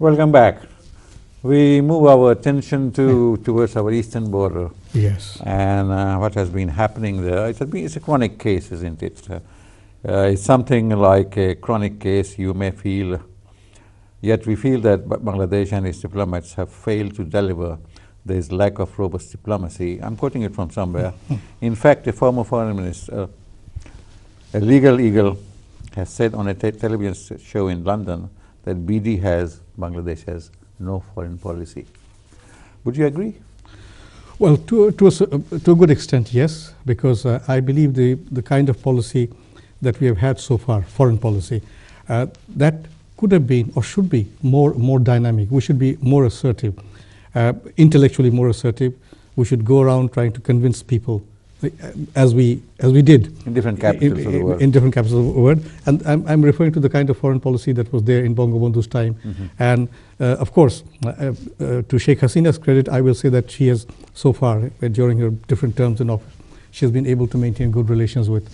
Welcome back. We move our attention towards our eastern border. Yes. And what has been happening there. It's a chronic case, isn't it? It's something like a chronic case, you may feel. Yet we feel that Bangladesh and its diplomats have failed to deliver. There is lack of robust diplomacy. I'm quoting it from somewhere. In fact, a former foreign minister, a legal eagle, has said on a television show in London that Bangladesh has no foreign policy. Would you agree? Well, to a good extent, yes, because I believe the kind of policy that we have had so far, foreign policy, that could have been or should be more dynamic. We should be more assertive, intellectually more assertive. We should go around trying to convince people, as we did in different capitals of the world. In different capitals of the world, and I'm referring to the kind of foreign policy that was there in Bangabandhu's time. And of course, to Sheikh Hasina's credit, I will say that she has so far, during her different terms in office, she has been able to maintain good relations with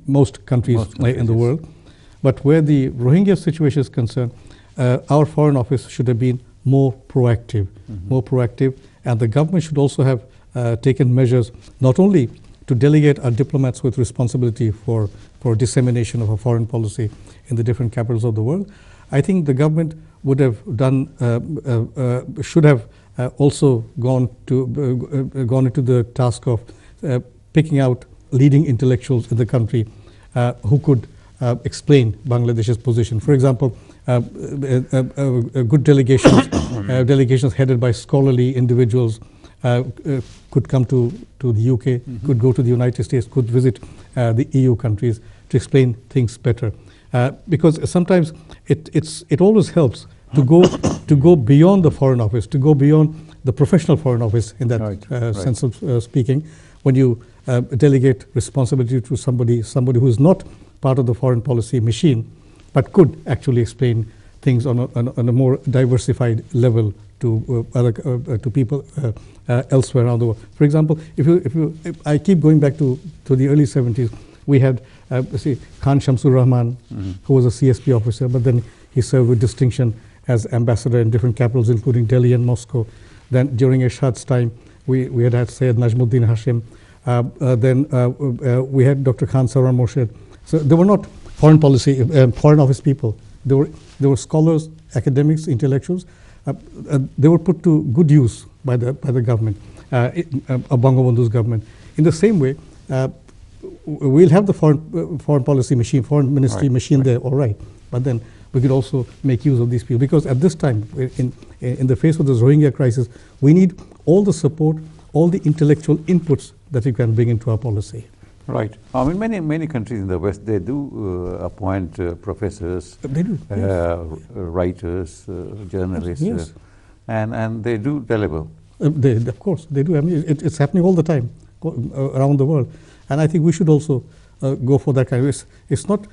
most countries in the world. But where the Rohingya situation is concerned, our foreign office should have been more proactive, and the government should also have taken measures not only to delegate our diplomats with responsibility for dissemination of a foreign policy in the different capitals of the world. I think the government would have done, should have also gone into the task of picking out leading intellectuals in the country who could explain Bangladesh's position. For example, good delegations, delegations headed by scholarly individuals could come to the UK, could go to the United States, could visit the EU countries to explain things better. Because sometimes it always helps to go beyond the foreign office, to go beyond the professional foreign office in that sense of speaking. When you delegate responsibility to somebody who is not part of the foreign policy machine, but could actually explain things on a more diversified level to people elsewhere around the world. For example, if I keep going back to the early 70s, we had Khan Shamsur Rahman, who was a CSP officer, but then he served with distinction as ambassador in different capitals, including Delhi and Moscow. Then during Ershad's time, we had Syed Najmuddin Hashim. Then we had Dr. Khan Sarwar Morshed. So they were not foreign office people. They were scholars, academics, intellectuals. They were put to good use by the government, Bangabandhu's government. In the same way, we'll have the foreign policy machine, foreign ministry machine there, all right. But then we could also make use of these people, because at this time, in the face of this Rohingya crisis, we need all the support, all the intellectual inputs that we can bring into our policy. Right. I mean, many countries in the West, they do appoint professors, they do, writers, journalists, yes. And they do deliver. Of course, they do. I mean, it's happening all the time around the world. And I think we should also go for that kind of. It's not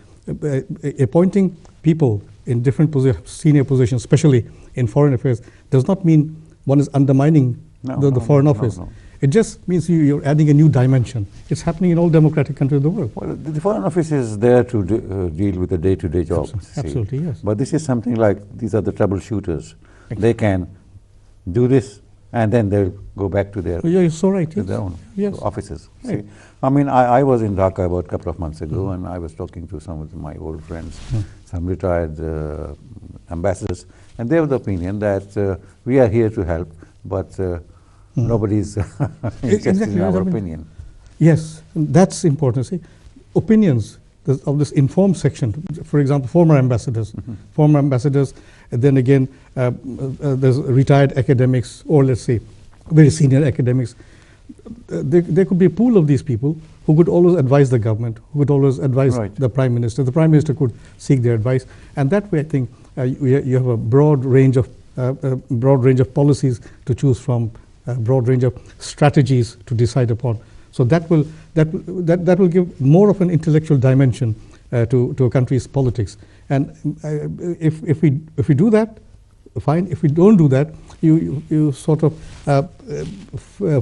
appointing people in different senior positions, especially in foreign affairs, does not mean one is undermining the foreign office. No. It just means you're adding a new dimension. It's happening in all democratic countries of the world. Well, the Foreign Office is there to deal with the day-to-day job. Absolutely, yes. But this is something like, these are the troubleshooters. Exactly. They can do this, and then they'll go back to their, you're so right, to their own offices. Right. See? I mean, I was in Dhaka about a couple of months ago, and I was talking to some of my old friends, some retired ambassadors, and they have the opinion that we are here to help, but nobody's interested in our opinion. Yes, that's important. See, opinions of this informed section, for example, former ambassadors, and then again, there's retired academics, or let's say, very senior academics. There could be a pool of these people who could always advise the government, who could always advise the Prime Minister. The Prime Minister could seek their advice, and that way, I think you have a broad range of policies to choose from, a broad range of strategies to decide upon. So that will give more of an intellectual dimension to a country's politics. And if we do that, fine. If we don't do that, you sort of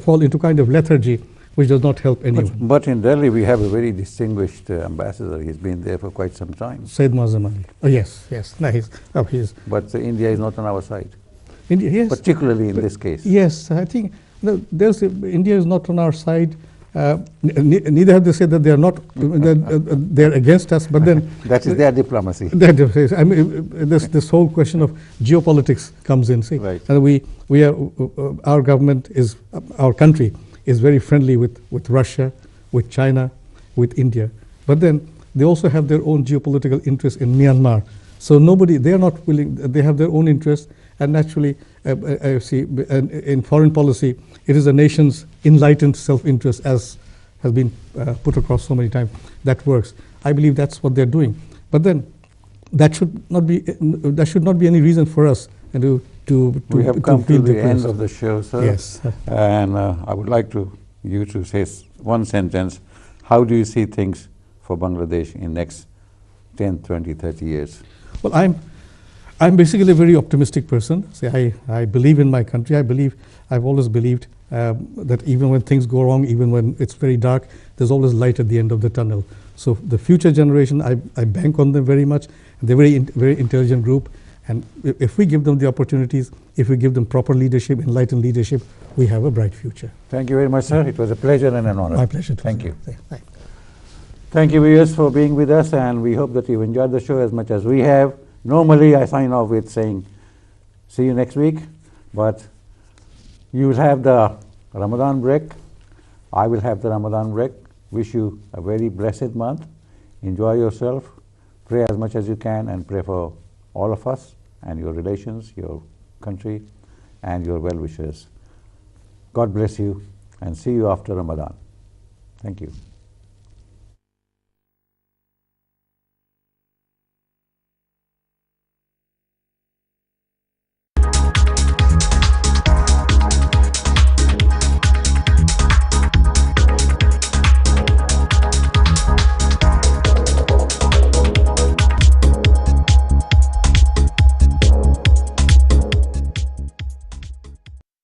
fall into kind of lethargy, which does not help anyone. But in Delhi, we have a very distinguished ambassador. He's been there for quite some time. Syed Neaz Ahmad. Oh, yes. No, he's But India is not on our side, India, yes. particularly in this case. Yes, I think India is not on our side. Neither have they said that they are not. They're against us. But then That is their diplomacy. I mean, this whole question of geopolitics comes in. See, Right. and we are our government is our country is very friendly with Russia, with China, with India. But then they also have their own geopolitical interests in Myanmar. So they are not willing. They have their own interests, and naturally, in foreign policy, it is a nation's enlightened self-interest, as has been put across so many times. That works. I believe that's what they're doing. But then, that should not be any reason for us to We have come to feel the depressed. end of the show, sir. Yes. And I would like you to say one sentence. How do you see things for Bangladesh in next 10, 20, 30 years? Well, I'm basically a very optimistic person. See, I believe in my country. I've always believed that even when things go wrong, even when it's very dark, there's always light at the end of the tunnel. So the future generation, I bank on them very much. They're very intelligent group. And if we give them the opportunities, if we give them proper leadership, enlightened leadership, we have a bright future. Thank you very much, sir. It was a pleasure and an honor. My pleasure. Thank you. Thank you. Thank you, viewers, for being with us, and we hope that you've enjoyed the show as much as we have. Normally, I sign off with saying, see you next week, but you will have the Ramadan break. I will have the Ramadan break. Wish you a very blessed month. Enjoy yourself. Pray as much as you can, and pray for all of us and your relations, your country, and your well-wishers. God bless you, and see you after Ramadan. Thank you.